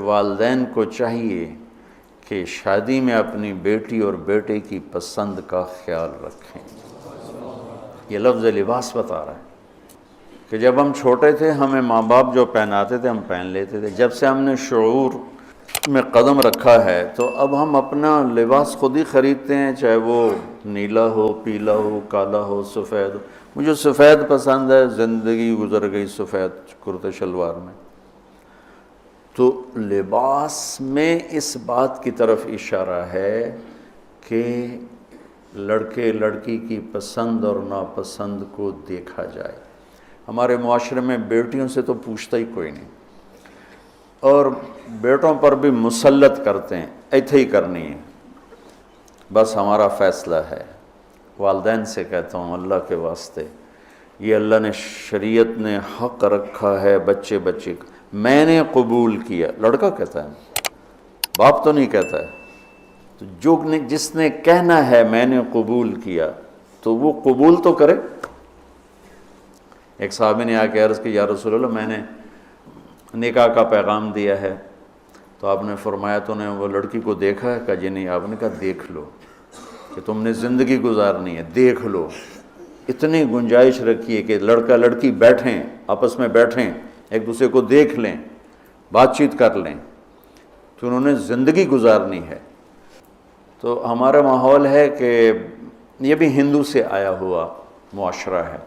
والدین کو چاہیے کہ شادی میں اپنی بیٹی اور بیٹے کی پسند کا خیال رکھیں۔ یہ لفظ لباس بتا رہا ہے کہ جب ہم چھوٹے تھے ہمیں ماں باپ جو پہناتے تھے ہم پہن لیتے تھے، جب سے ہم نے شعور میں قدم رکھا ہے تو اب ہم اپنا لباس خود ہی خریدتے ہیں، چاہے وہ نیلا ہو، پیلا ہو، کالا ہو، سفید ہو۔ مجھے سفید پسند ہے، زندگی گزر گئی سفید کرتے شلوار میں۔ تو لباس میں اس بات کی طرف اشارہ ہے کہ لڑکے لڑکی کی پسند اور ناپسند کو دیکھا جائے۔ ہمارے معاشرے میں بیٹیوں سے تو پوچھتا ہی کوئی نہیں، اور بیٹوں پر بھی مسلط کرتے ہیں، ایتھے ہی کرنی ہے، بس ہمارا فیصلہ ہے۔ والدین سے کہتا ہوں اللہ کے واسطے، یہ اللہ نے شریعت نے حق رکھا ہے بچے کا، میں نے قبول کیا، لڑکا کہتا ہے، باپ تو نہیں کہتا ہے۔ تو جس نے کہنا ہے میں نے قبول کیا تو وہ قبول تو کرے۔ ایک صحابی نے آ کے عرض کی یا رسول اللہ میں نے نکاح کا پیغام دیا ہے، تو آپ نے فرمایا تو نے وہ لڑکی کو دیکھا ہے؟ کہا جی نہیں۔ آپ نے کہا دیکھ لو، کہ تم نے زندگی گزارنی ہے، دیکھ لو۔ اتنی گنجائش رکھیے کہ لڑکا لڑکی بیٹھیں، آپس میں بیٹھیں، ایک دوسرے کو دیکھ لیں، بات چیت کر لیں، تو انہوں نے زندگی گزارنی ہے۔ تو ہمارا ماحول ہے کہ یہ بھی ہندو سے آیا ہوا معاشرہ ہے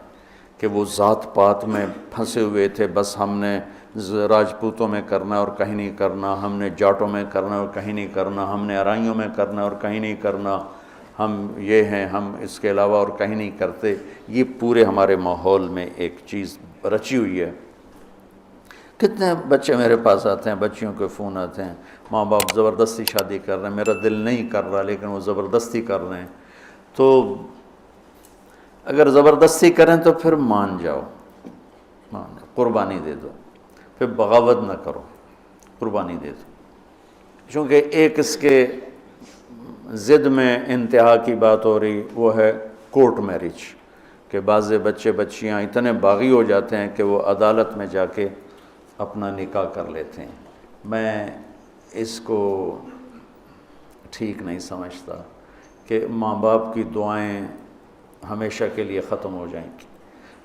کہ وہ ذات پات میں پھنسے ہوئے تھے، بس ہم نے راجپوتوں میں کرنا اور کہیں نہیں کرنا، ہم نے جاٹوں میں کرنا اور کہیں نہیں کرنا، ہم نے ارائیوں میں کرنا اور کہیں نہیں کرنا، ہم یہ ہیں، ہم اس کے علاوہ اور کہیں نہیں کرتے۔ یہ پورے ہمارے ماحول میں ایک چیز رچی ہوئی ہے۔ کتنے بچے میرے پاس آتے ہیں، بچیوں کے فون آتے ہیں، ماں باپ زبردستی شادی کر رہے ہیں، میرا دل نہیں کر رہا لیکن وہ زبردستی کر رہے ہیں۔ تو اگر زبردستی کریں تو پھر مان جاؤ، قربانی دے دو، پھر بغاوت نہ کرو، قربانی دے دو۔ چونکہ ایک اس کے ضد میں انتہا کی بات ہو رہی، وہ ہے کورٹ میرج، کہ بعض بچے بچیاں اتنے باغی ہو جاتے ہیں کہ وہ عدالت میں جا کے اپنا نکاح کر لیتے ہیں۔ میں اس کو ٹھیک نہیں سمجھتا کہ ماں باپ کی دعائیں ہمیشہ کے لیے ختم ہو جائیں گی۔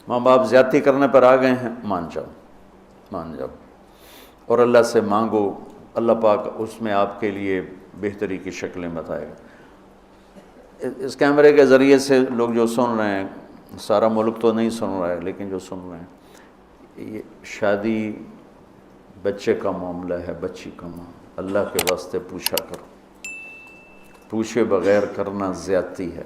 ماں باپ زیادتی کرنے پر آ گئے ہیں، مان جاؤ اور اللہ سے مانگو، اللہ پاک اس میں آپ کے لیے بہتری کی شکلیں بتائے گا۔ اس کیمرے کے ذریعے سے لوگ جو سن رہے ہیں، سارا ملک تو نہیں سن رہا ہے لیکن جو سن رہے ہیں، یہ شادی بچے کا معاملہ ہے، بچی کا معاملہ، اللہ کے واسطے پوچھا کرو، پوچھے بغیر کرنا زیادتی ہے۔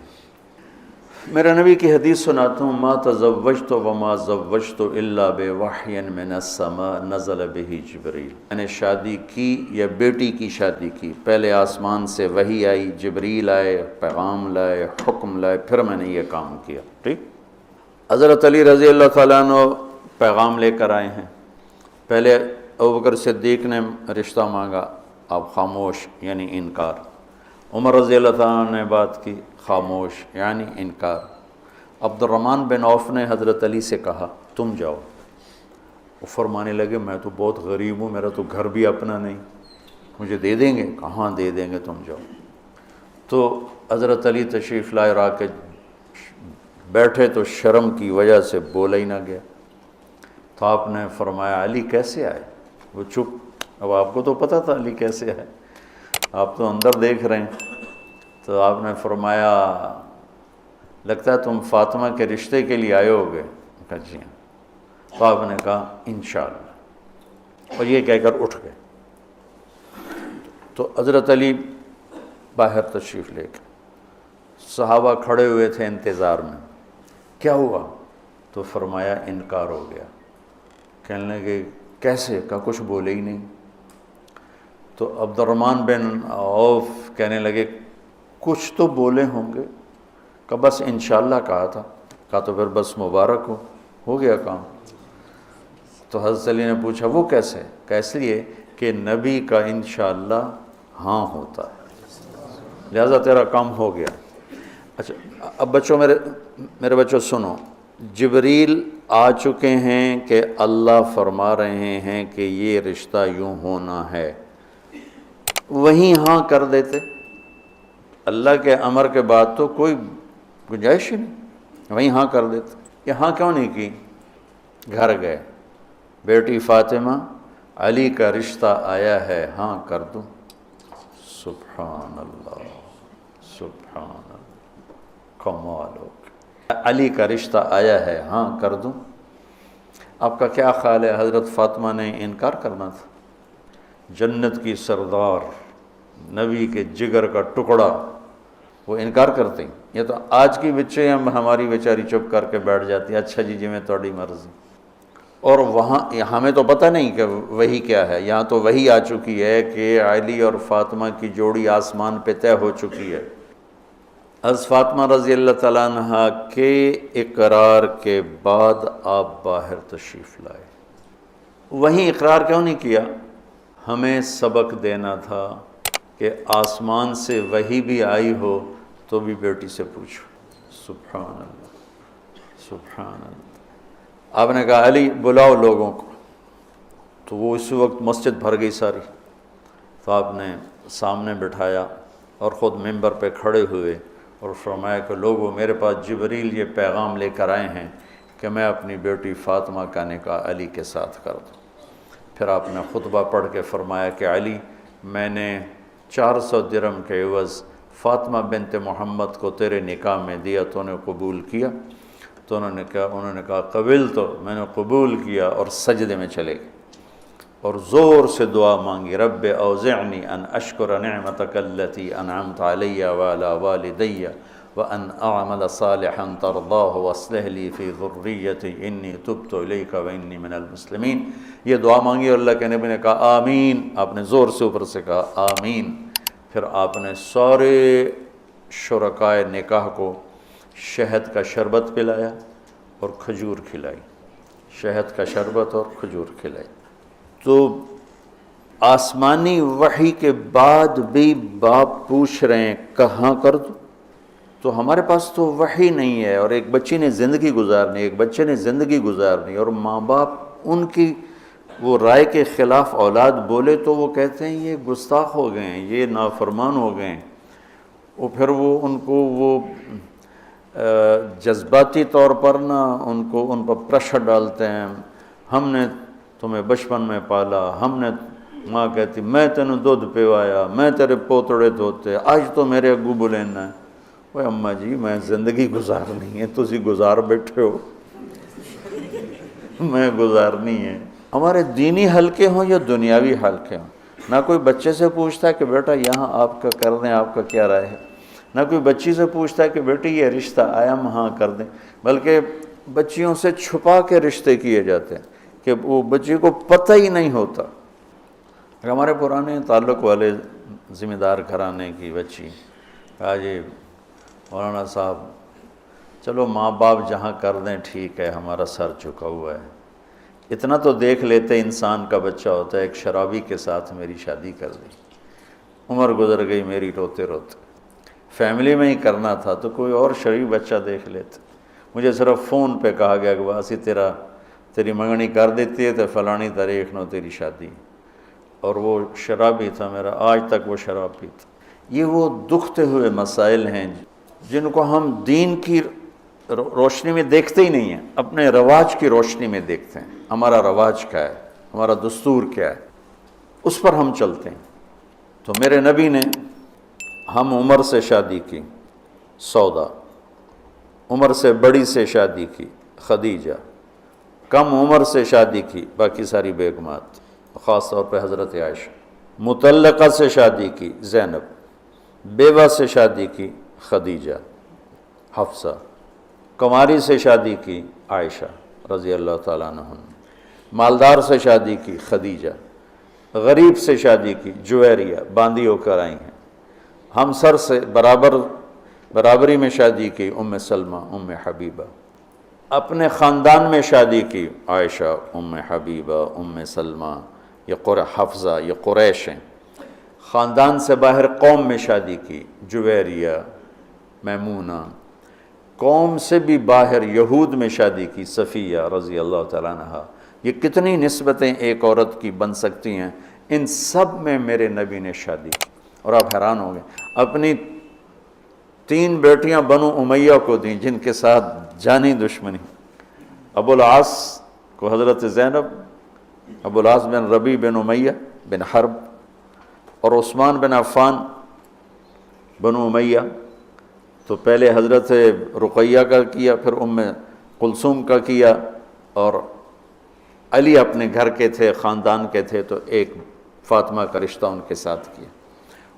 میرے نبی کی حدیث سناتا ہوں، ما تزوجت وما زوجت الا بوحی من السماء نزل به جبریل۔ میں نے شادی کی یا بیٹی کی شادی کی، پہلے آسمان سے وحی آئی، جبریل آئے، پیغام لائے، حکم لائے، پھر میں نے یہ کام کیا۔ ٹھیک؟ حضرت علی رضی اللہ تعالیٰ عنہ پیغام لے کر آئے ہیں۔ پہلے ابوبکر صدیق نے رشتہ مانگا، آپ خاموش، یعنی انکار۔ عمر رضی اللہ تعالیٰ نے بات کی، خاموش، یعنی انکار۔ عبد الرحمن بن عوف نے حضرت علی سے کہا تم جاؤ۔ وہ فرمانے لگے میں تو بہت غریب ہوں، میرا تو گھر بھی اپنا نہیں، مجھے دے دیں گے؟ کہاں دے دیں گے، تم جاؤ۔ تو حضرت علی تشریف لائے، را کے بیٹھے تو شرم کی وجہ سے بولا ہی نہ گیا۔ تو آپ نے فرمایا علی کیسے آئے؟ وہ چپ۔ اب آپ کو تو پتہ تھا علی کیسے آئے، آپ تو اندر دیکھ رہے ہیں۔ تو آپ نے فرمایا لگتا ہے تم فاطمہ کے رشتے کے لیے آئے ہوگے؟ کہا جی ہاں۔ تو آپ نے کہا انشاءاللہ، اور یہ کہہ کر اٹھ گئے۔ تو حضرت علی باہر تشریف لے کے، صحابہ کھڑے ہوئے تھے انتظار میں، کیا ہوا؟ تو فرمایا انکار ہو گیا۔ کہنے لگے کیسے؟ کہا کچھ بولے ہی نہیں۔ تو عبد الرحمن بن عوف کہنے لگے کچھ تو بولے ہوں گے؟ کہا بس انشاءاللہ کہا تھا۔ کہا تو پھر بس مبارک ہو گیا کام۔ تو حضرت علی نے پوچھا وہ کیسے؟ کہا اس لیے کہ نبی کا انشاءاللہ ہاں ہوتا ہے، لہذا تیرا کام ہو گیا۔ اچھا اب بچوں، میرے بچوں سنو، جبریل آ چکے ہیں کہ اللہ فرما رہے ہیں کہ یہ رشتہ یوں ہونا ہے، وہیں ہاں کر دیتے، اللہ کے امر کے بعد تو کوئی گنجائش ہی نہیں، وہیں ہاں کر دیتے۔ یہ ہاں کیوں نہیں کی؟ گھر گئے، بیٹی فاطمہ علی کا رشتہ آیا ہے، ہاں کر دوں؟ سبحان اللہ، سبحان اللہ، کمال ہو گیا، علی کا رشتہ آیا ہے، ہاں کر دوں؟ آپ کا کیا خیال ہے حضرت فاطمہ نے انکار کرنا تھا؟ جنت کی سردار، نبی کے جگر کا ٹکڑا، وہ انکار کرتے ہیں؟ یہ تو آج کی بچے ہماری بیچاری چپ کر کے بیٹھ جاتی ہے، اچھا جی میں تھوڑی مرضی۔ اور وہاں ہمیں تو پتہ نہیں کہ وہی کیا ہے، یہاں تو وہی آ چکی ہے کہ علی اور فاطمہ کی جوڑی آسمان پہ طے ہو چکی ہے۔ حضرت فاطمہ رضی اللہ تعالیٰ عنہ کے اقرار کے بعد آپ باہر تشریف لائے۔ وہیں اقرار کیوں نہیں کیا؟ ہمیں سبق دینا تھا کہ آسمان سے وحی بھی آئی ہو تو بھی بیٹی سے پوچھو۔ سبحان اللہ، سبحان اللہ۔ آپ نے کہا علی بلاؤ لوگوں کو، تو وہ اس وقت مسجد بھر گئی ساری، تو آپ نے سامنے بٹھایا اور خود ممبر پہ کھڑے ہوئے اور فرمایا کہ لوگوں، میرے پاس جبریل یہ پیغام لے کر آئے ہیں کہ میں اپنی بیٹی فاطمہ کا نکاح علی کے ساتھ کر دوں۔ پھر آپ نے خطبہ پڑھ کے فرمایا کہ علی، میں نے 400 درہم کے عوض فاطمہ بنت محمد کو تیرے نکاح میں دیا، تو نے قبول کیا؟ تو انہوں نے کہا قبل، تو میں نے قبول کیا، اور سجدے میں چلے گئے اور زور سے دعا مانگی، رب اوزعنی ان اشکر نعمتک التی انعمت علی وعلی والدی وان اعمل صالحا ترضاہ واصلح لی فی ذریتی انی تبت الیک وانی من المسلمین۔ یہ دعا مانگی اور اللہ کے نبی نے کہا آمین، آپ نے زور سے اوپر سے کہا آمین۔ پھر آپ نے سارے شرکائے نکاح کو شہد کا شربت پلایا اور کھجور کھلائی، شہد کا شربت اور کھجور کھلائی۔ تو آسمانی وحی کے بعد بھی باپ پوچھ رہے ہیں کہاں کر دوں؟ تو ہمارے پاس تو وحی نہیں ہے، اور ایک بچی نے زندگی گزارنی، ایک بچے نے زندگی گزارنی، اور ماں باپ ان کی وہ رائے کے خلاف اولاد بولے تو وہ کہتے ہیں یہ گستاخ ہو گئے ہیں، یہ نافرمان ہو گئے ہیں۔ وہ پھر وہ ان کو وہ جذباتی طور پر ان پر پریشر ڈالتے ہیں، ہم نے تمہیں بچپن میں پالا، ہم نے، ماں کہتی میں تینوں دودھ پیوایا، میں تیرے پوتڑے دھوتے، آج تو میرے اگو بلینا ہے۔ وہ اماں جی میں زندگی گزارنی ہے، تسی گزار بیٹھے ہو، میں گزارنی ہے۔ ہمارے دینی حلقے ہوں یا دنیاوی حلقے ہوں، نہ کوئی بچے سے پوچھتا ہے کہ بیٹا یہاں آپ کا کر دیں، آپ کا کیا رائے ہے، نہ کوئی بچی سے پوچھتا ہے کہ بیٹی یہ رشتہ آیا ہم ہاں کر دیں، بلکہ بچیوں سے چھپا کے رشتے کیے جاتے ہیں کہ وہ بچی کو پتہ ہی نہیں ہوتا۔ ہمارے پرانے تعلق والے ذمہ دار گھرانے کی بچی کہا جی مولانا صاحب چلو ماں باپ جہاں کر دیں ٹھیک ہے، ہمارا سر جھکا ہوا ہے، اتنا تو دیکھ لیتے انسان کا بچہ ہوتا ہے، ایک شرابی کے ساتھ میری شادی کر دی، عمر گزر گئی میری روتے روتے، فیملی میں ہی کرنا تھا تو کوئی اور شریف بچہ دیکھ لیتے، مجھے صرف فون پہ کہا گیا کہ باسی تیری منگنی کر دیتی ہے تو فلانی تاریخ نو تیری شادی، اور وہ شرابی تھا میرا، آج تک وہ شراب پیتا۔ یہ وہ دکھتے ہوئے مسائل ہیں جن کو ہم دین کی روشنی میں دیکھتے ہی نہیں ہیں، اپنے رواج کی روشنی میں دیکھتے ہیں، ہمارا رواج کیا ہے، ہمارا دستور کیا ہے، اس پر ہم چلتے ہیں۔ تو میرے نبی نے ہم عمر سے شادی کی سودا، عمر سے بڑی سے شادی کی خدیجہ، کم عمر سے شادی کی باقی ساری بیگمات، خاص طور پہ حضرت عائشہ، مطلقہ سے شادی کی زینب، بیوہ سے شادی کی خدیجہ حفصہ، کنواری سے شادی کی عائشہ رضی اللہ تعالیٰ عنہ، مالدار سے شادی کی خدیجہ، غریب سے شادی کی جویریہ باندھی ہو کر آئی ہیں، ہمسر سے برابری میں شادی کی ام سلمہ ام حبیبہ، اپنے خاندان میں شادی کی عائشہ ام حبیبہ ام سلمہ، یہ حفصہ، یہ قریش ہیں، خاندان سے باہر قوم میں شادی کی جویریہ میمونہ، قوم سے بھی باہر یہود میں شادی کی صفیہ رضی اللہ تعالیٰ عنہ۔ یہ کتنی نسبتیں ایک عورت کی بن سکتی ہیں، ان سب میں میرے نبی نے شادی کی۔ اور آپ حیران ہوں گے، اپنی 3 بیٹیاں بنو امیہ کو دیں جن کے ساتھ جانی دشمنی۔ ابو العاص کو حضرت زینب، ابو العاص بن ربیع بن امیہ بن حرب، اور عثمان بن عفان بنو امیہ۔ تو پہلے حضرت رقیہ کا کیا، پھر ام کلثوم کا کیا، اور علی اپنے گھر کے تھے، خاندان کے تھے، تو ایک فاطمہ کا رشتہ ان کے ساتھ کیا۔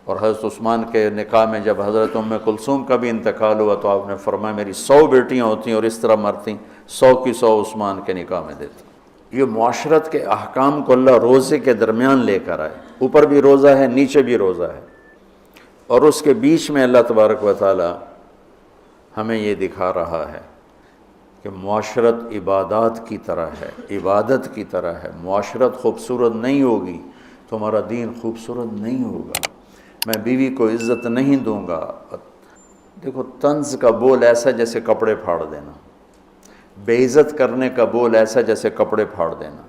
اور حضرت عثمان کے نکاح میں جب حضرت ام کلثوم کا بھی انتقال ہوا تو آپ نے فرمایا میری 100 بیٹیاں ہوتی اور اس طرح مرتی، 100 کی 100 عثمان کے نکاح میں دیتی۔ یہ معاشرت کے احکام کو اللہ روزے کے درمیان لے کر آئے، اوپر بھی روزہ ہے، نیچے بھی روزہ ہے، اور اس کے بیچ میں اللہ تبارک و تعالی ہمیں یہ دکھا رہا ہے کہ معاشرت عبادات کی طرح ہے، عبادت کی طرح ہے۔ معاشرت خوبصورت نہیں ہوگی تو ہمارا دین خوبصورت نہیں ہوگا۔ میں بیوی کو عزت نہیں دوں گا۔ دیکھو، طنز کا بول ایسا جیسے کپڑے پھاڑ دینا، بے عزت کرنے کا بول ایسا جیسے کپڑے پھاڑ دینا۔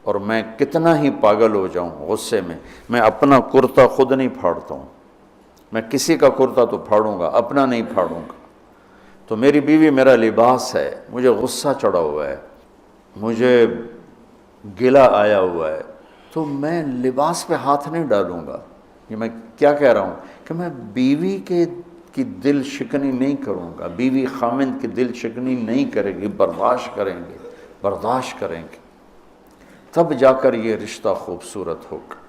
اور میں کتنا ہی پاگل ہو جاؤں غصے میں اپنا کرتا خود نہیں پھاڑتا ہوں، میں کسی کا کرتا تو پھاڑوں گا، اپنا نہیں پھاڑوں گا۔ تو میری بیوی میرا لباس ہے، مجھے غصہ چڑھا ہوا ہے، مجھے گلہ آیا ہوا ہے، تو میں لباس پہ ہاتھ نہیں ڈالوں گا۔ یہ میں کیا کہہ رہا ہوں کہ میں بیوی کی دل شکنی نہیں کروں گا، بیوی خامند کی دل شکنی نہیں کرے گی، برداشت کریں گے، تب جا کر یہ رشتہ خوبصورت ہوگا۔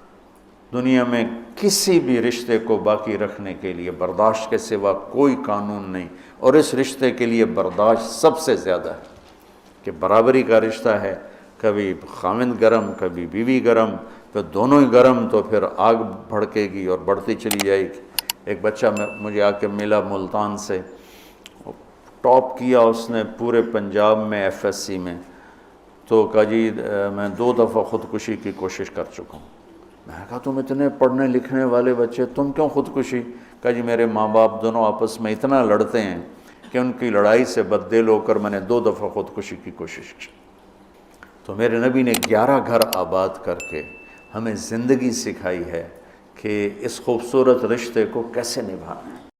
دنیا میں کسی بھی رشتے کو باقی رکھنے کے لیے برداشت کے سوا کوئی قانون نہیں، اور اس رشتے کے لیے برداشت سب سے زیادہ ہے کہ برابری کا رشتہ ہے، کبھی خامند گرم کبھی بیوی گرم، پھر دونوں ہی گرم تو پھر آگ بھڑکے گی اور بڑھتی چلی جائے گی۔ ایک بچہ مجھے آ کے ملا ملتان سے، ٹاپ کیا اس نے پورے پنجاب میں FSC میں، تو کہا جی میں 2 دفعہ خودکشی کی کوشش کر چکا ہوں۔ میں نے کہا تم اتنے پڑھنے لکھنے والے بچے تم کیوں خودکشی؟ کہا جی میرے ماں باپ دونوں آپس میں اتنا لڑتے ہیں کہ ان کی لڑائی سے بددل ہو کر میں نے 2 دفعہ خودکشی کی کوشش کی۔ تو میرے نبی نے 11 گھر آباد کر کے ہمیں زندگی سکھائی ہے کہ اس خوبصورت رشتے کو کیسے نبھانا ہے۔